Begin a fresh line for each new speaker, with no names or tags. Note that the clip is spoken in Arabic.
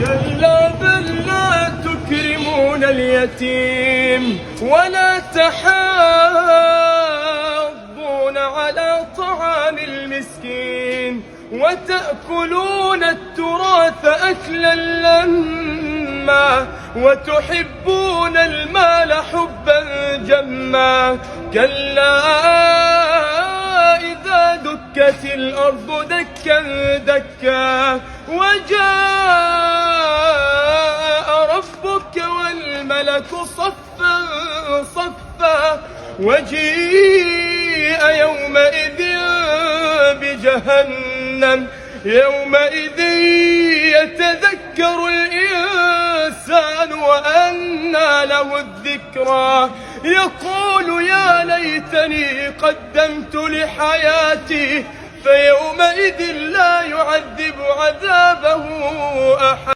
كلا بل لا تكرمون اليتيم ولا تحاضون على طعام المسكين وتأكلون التراث أكلا لما وتحبون المال حبا جما. كلا إذا دكت الأرض دكا دكا وجاء ربك والملك صفا صفا وجيء يومئذ بجهنم يومئذ يتذكر الإنسان وأنى له الذكرى يقول يا ليتني قدمت لحياتي فيومئذ لا يعذب عذابه أحد.